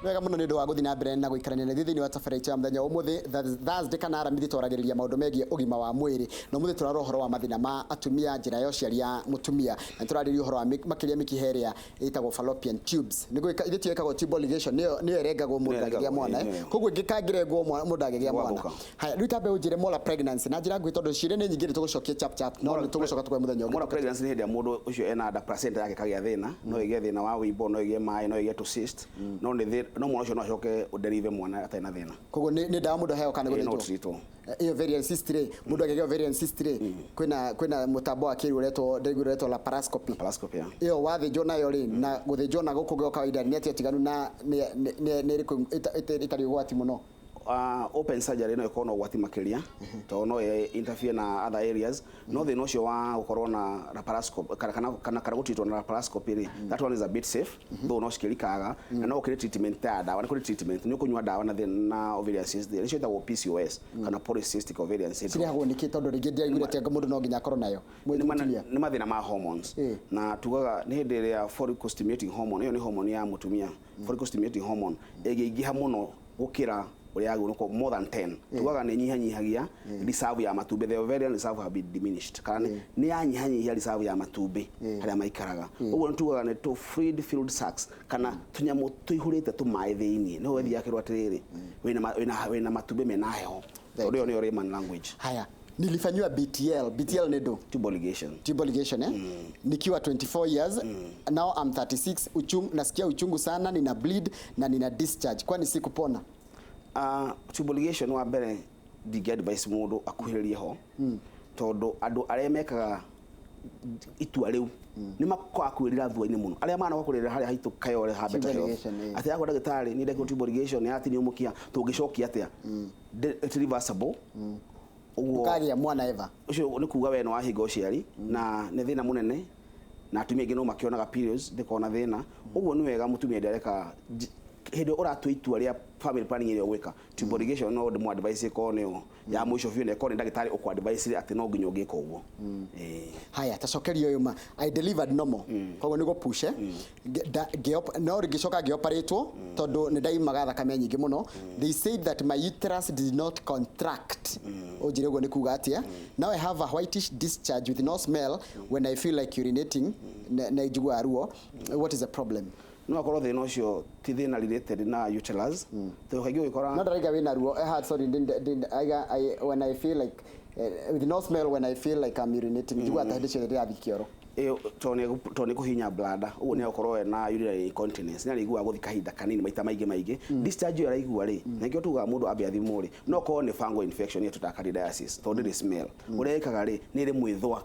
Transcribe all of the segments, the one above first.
wega muno ni ndu wa guthi na mbere na guikarania na thithi ni wa tafari cha mthenya umuthi Thursday kana aramithi twaragiriria maundu megie ugima wa mwiri no muthi turaro horo wa mathina ma atumia njira yo ciaria mutumia na turariria horo wa makiria mikiheria itagwo fallopian tubes nigo ithe tiekago tube ligation niyo erengagwo mundu agigia mwana koguo ngikangirengwo mundu agigia mwana haya riu tabe ujire mola pregnancy na njira ngwi tondu cire ni nyingi ni tugucokia chap no ni tugucoka tukwe muthenya mola pregnancy ni hindi mundu ucio ena da placenta yake kagia thina no igie thina wa wibo no igie mai no igie to cyst no ni no mwana ucio no acoke uderive mwana atena thina koguo ni ndawa mundu heo kana guthitwo iyo ovarian cyst ray mundu agigia ovarian cyst ray kwina mutambo wa kiri uretwo laparoscopy iyo wathinjwo nayo ri na guthinjwo na guku gwa kawaida ni atia tiganu na ni itari gwati muno open surgery no ikono gwati makiria to no interfere na other areas no the notion wa ukorwo na laparoscopy kana gutitwo na laparoscopy ri that one is a bit safe though no skilikaga na no kire treatment ya dawa na kire treatment ni kunywa dawa na ovarian cyst ni shita wo PCOS kana polycystic ovarian cyst siri hago nikito ndo rigi ndia igure tia mundu no nginya korwo nayo ni mathina ma hormones na tugaga ni hindi ya follicle stimulating hormone iyo ni hormone ya mutumia follicle stimulating hormone igiha muno gukira uriya guko more than 10 tugaga ni nyihanyihagia reserve ya matumbe the ovarian reserve have been diminished kana ni yanyihanyihia reserve ya matumbe haria maikaraga uguo tugaga ni to fluid filled sacs kana tunyamu tuihurite tumai thiini no wethi yakirwa atiriri wina matumbe mena heho urio ni Rayman language haya nilifanywa BTL ni do tube ligation nikiwa 24 years now I'm 36 nasikia uchungu sana nina bleed na nina discharge kwani sikupona tube ligation wa mbere dig advice mundu akuhiririe ho tondu andu aria mekaga itua riu ni makwa kwirira thuaini muno aria mana kwakurira haria haitu kayore ha better health ati yako ndagitari ni ndeko tube ligation ya ati ni umukia tungicokia atia it reversible ukagia mwana eva ucio ni kuga we no wahinga uciari na ni thina munene na atumia ingi no makionaga periods ndikona thina uguo ni wega mutumia ndereka hindi uratua itua ria family planning area gwika tube ligation no ndimo advice ko ne ya mwisho vile ne ko ndagitari uko advice ati no nginyo ngika uguo haya tacokerio yuma I delivered normal koguo ni go push no rigicoka ngioperatwo tondu ni ndaimaga thakame nyingi muno they said that my uterus did not contract ojire go ni kuga atia now I have a whitish discharge with no smell when I feel like urinating na ijugwa ruo what is the problem no akorwo thina ucio ti thina related na uterus to kaigi ukora no ndariga wina ruo sorry when I feel like with no smell when I feel like I'm urinating jugwa ta hindicyo ria thikioro tone kuhinya bladder uguo ni ukorwo na urinary incontinence ni arigua guthi kahinda kanini maita maige discharge ara igua ri na ngio tuga mundu ambe athimwo ri no ko ni fungal infection yetu ta candidiasis tondu ri smell urekaga ri ni ri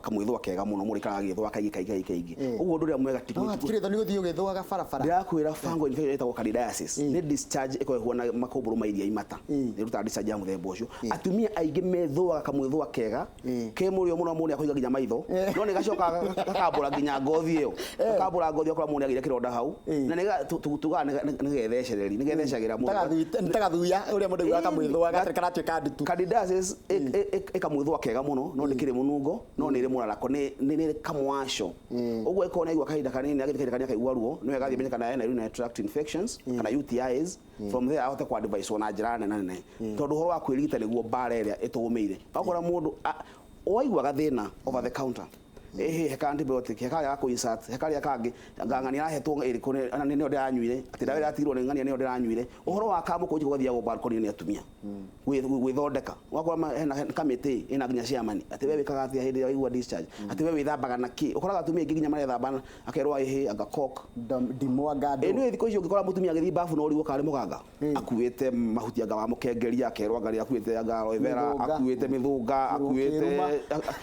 kamwithwa kega muno muri kaga githwa kaigi uguo ndu ria mwega tikire ni uthio githwa barabara ndirakwira fungal infection yetu candidiasis ni discharge iko huona makumburu mairia imata ni ruta discharge ya muthemba ucio atumia aige methwa kamwithwa kega ke murio muno muni akoiga ginya maitho no ni gacoka kabura ginya ngothi iyo kabura ngothi okora mundu agire kironda hau na niga tugutuga nigethecereria nigethecagera mundu ntagathuya uria mundu gwaka mwithwa gatekana tuika nditu candidiasis ikamwithwa kega muno no ndikire munungo no ni ri murarako ni kamwasho uguo ikona igwa kahinda kanini agithikira kanya kaigwa ruo no igathi menyeka na urinary tract infections kana UTIs from there ahote kwa advice ona njira nene tondu horo wa kwirigita niguo bare ria itugumeire bakora mundu oigwa gathina over the counter heka antibiotic heka ya ku insert heka ya kangi ngangani ahetwo iriku ni ndiranyuire ati ndawe ratirwo ni ngani ni ndiranyuire uhoro wa kamu ko githia go balcony ni atumia gwithondeka wakora hena committee ina nginya chairman ati wewe kaga atia hindi ya igwa discharge ati wewe thambaga na ki ukoraga atumia nginya mare thambana akerwa ihe anga cock dimwaga ndo ni thiko icio ngikora mutumia agithi bafu no riwo kare muganga akuite mahuti anga wa mukengeria akerwa ngari akuite anga aloe vera akuite mithunga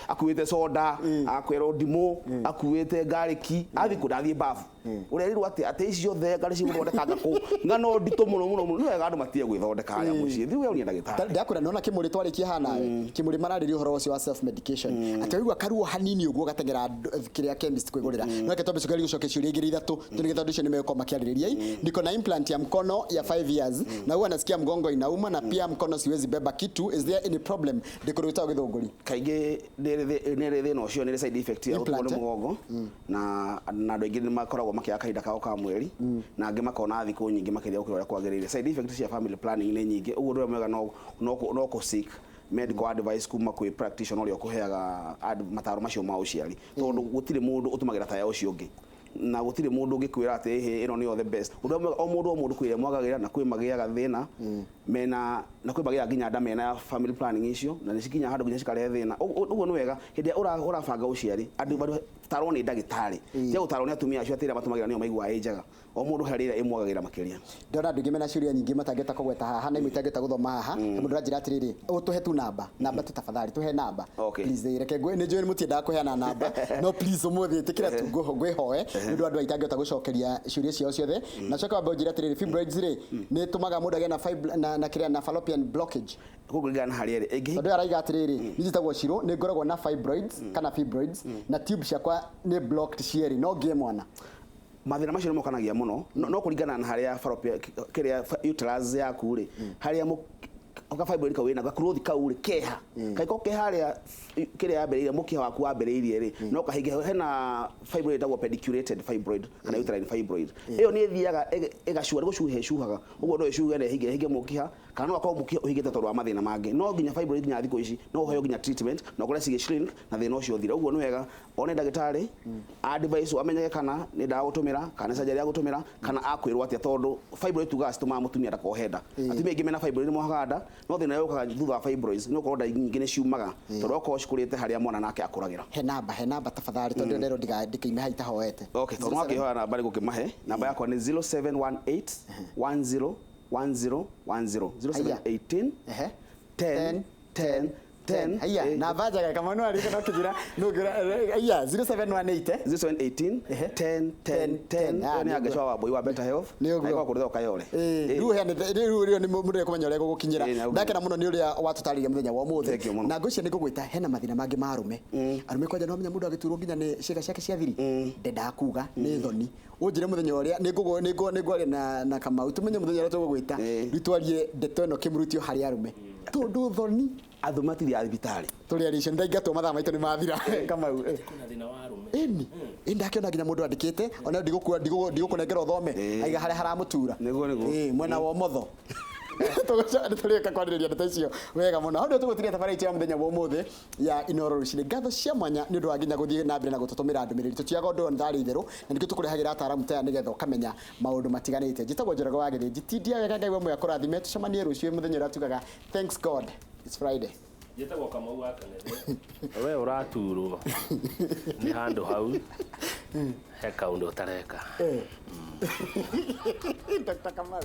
akuite soda akwero ndimo akuite gariki athi kudathie bafu urerirwo ati icio the ngari ciguthondekanga ku ngano ndito muno ni wega andu matie gwithondeka haya mucie thiwe uria ndagitari ndakura nona kimuri twarikie hana kimuri mararirio horo ucio wa self medication ati wigwa karuo hanini uguo gatengera kiria chemist kwigurira no ke tombe cukari gucoke ciuri igiri ithatu tunigitha ndusho nimeko makiaririria niko na implant ya mkono ya 5 years na huwa nasikia mgongo inauma na pia mkono siwezi beba kitu is there any problem ndikuruta githunguri kaige nere thina ucio nere side effect affect ya Implant, rutumo mugongo na andũ aingĩ nĩ makoragwo makĩaga kahinda kao ka mweri na angĩ makona thikũ nyingĩ makĩria gũkĩra ũrĩa kwagĩrĩire. Side effects cia family planning nĩ nyingĩ, ũguo ũndũ mwega no kũ seek medical advice kuma kwĩ practitioner ũrĩa ũkũheaga mataro macio ma ũciari, tondũ gũtirĩ mũndũ ũtũmagĩra ta ya ũcio ũngĩ na gũtirĩ mũndũ ũngĩkwĩra atĩ ĩno nĩyo the best. Ũndũ mwega o mũndũ kwĩre mwagagĩra na kwĩ magĩaga thĩna mena na kwĩ magĩaga nginya ndamena ya family planning icio na nĩcikinya handũ nginya cikarehe thĩna. Ũguo nĩ wega hĩndĩ ĩrĩa ũrabanga ũciari andũ tarwo nĩ ndagĩtarĩ tia gũtarwo nĩ atumia acio atĩrĩa matũmagĩra nĩyo maiguaga ĩ njega, o mũndũ harĩ ĩrĩa ĩmwagagĩra makĩria. Ndona andũ aingĩ mena ciũria nyingĩ matangĩta kũgweta haha na imwe itangĩta gũthoma haha, mũndũ aranjĩra atĩrĩrĩ ũtũhe tu namba tu tafadhali tuhe namba please. Reke nĩ njũĩ mũtiendaga kũheana namba no please ũmũthĩ ĩtĩkĩra tu ngwĩhoe nĩ ũndũ andũ aitangĩhota gũcokeria ciũria ciao ciothe. Na coka wambe ũnjĩre atĩrĩrĩ fibroids rĩ nĩ tũmaga mũndũ agĩe na kĩrĩa na fallopian blockage kũgũrĩgana harĩa rĩ ĩngĩ tondũ araiga atĩrĩrĩ njĩtagwo Shiro nĩ ngoragwo na fibroids kana fibroids na tube ciakwa nĩ blocked cierĩ no ngĩe mwana. Mathĩna macio nĩ mokanagia mũno no kũringana na harĩa fallopian kĩrĩa uterus yaku rĩ harĩa fibroid kau wĩna gakuruthi kau rĩ keha kaiko keharĩa kĩrĩa yambĩrĩirie mũkiha waku wambĩrĩirie rĩ no kahinge hena fibroid etagwo pediculated fibroid kana uterine fibroid ĩyo nĩ ĩthiaga ĩgacuha ũguo no ĩcuhe na ĩhinge mũkiha kana no akorwo mũkiha ũhingĩte tondũ wa mathĩna mangĩ no nginya fibroid nginya thikũ ici no ũheo nginya treatment na ũkore cigĩ shrink na thĩna ũcio ũthira. Ũguo nĩ wega one ndagĩtarĩ advice amenyeke kana nĩ ndawa gũtũmĩra kana surgery ya gũtũmĩra kana akwĩrwo atĩa, tondũ fibroid tugaga citũmaga mũtumia ndakohe nda. Atumia aingĩ mena fibroid nĩ mohaga nda no thĩna ũkaga thutha wa fibroids nĩ ũkorwo nda nyingĩ nĩ ciumaga tondũ okorwo cikũrĩte harĩa mwana nake akũragĩra. He namba tafadhali tondũ ndero ndĩkaime haita hoete. Okay, tondũ wakĩhoya namba nĩ gũkĩmahe. Namba yakwa nĩ 0718 10 10 10 0718 10 10 10. Haya namba njega kama no ariko no kijira no gira haya 0718 0718 10 10 10 ni agacwa wa boy wa Better Health na iko kũrĩtha ũkayore rĩu nĩ mũndũ kũmenya ũrĩa gũgũkinyĩra ndakena mũno nĩ ũrĩa watũtarĩria mũthenya wa ũmũthĩ na ngũcia nĩ ngũgwĩta hena mathĩna mangĩ ma arũme kwanja no menya mũndũ agĩturwo nginya nĩ ciĩga ciake cia thiri ndendaga kuga nĩ thoni ũnjĩre mũthenya ũrĩa nĩ ngwaria na Kamau tũmenye mũthenya ũrĩa tũgũgwĩta rĩtwarie ndeto ĩno kĩmurutio harĩ arũme tondũ thoni athumati ya thibitarĩ tũrĩ aricio ndaingatwo mathaa maitũ nĩ mathira Kamau kuna thina wa arume ndakiona nginya mũndũ andĩkĩte ona ndigũkũnengera ũthome aiga harĩa haramũtura mwena wa ũmotho tũrĩka kwarĩrĩria ndeto icio wega mũno. Hau ndio tũgũtiria thabarĩ ya mũthenya wa ũmũthĩ ya Inooro Rũcinĩ. Ngatho cia mwanya nĩ ũndũ wa nginya gũthiĩ na mbere na gũtũtũmĩra ndũmĩrĩri tũtiaga ũndũ ndarĩ itherũ na nĩkĩo tũkũrehagĩra ataaramu taya nĩgetha ũkamenya maũndũ matiganĩte. Njĩtagwo Njoroge wa Gĩthĩnji tindia wega Ngai we akũrathime tũcemanie rũciũ mũthenya ũrĩa tugaga thanks God it's Friday. Njĩtagwo Kamau wa Kanene we ũraturwo nĩ handũ hau he kaũndũ ũtareka. Dr. Kamau.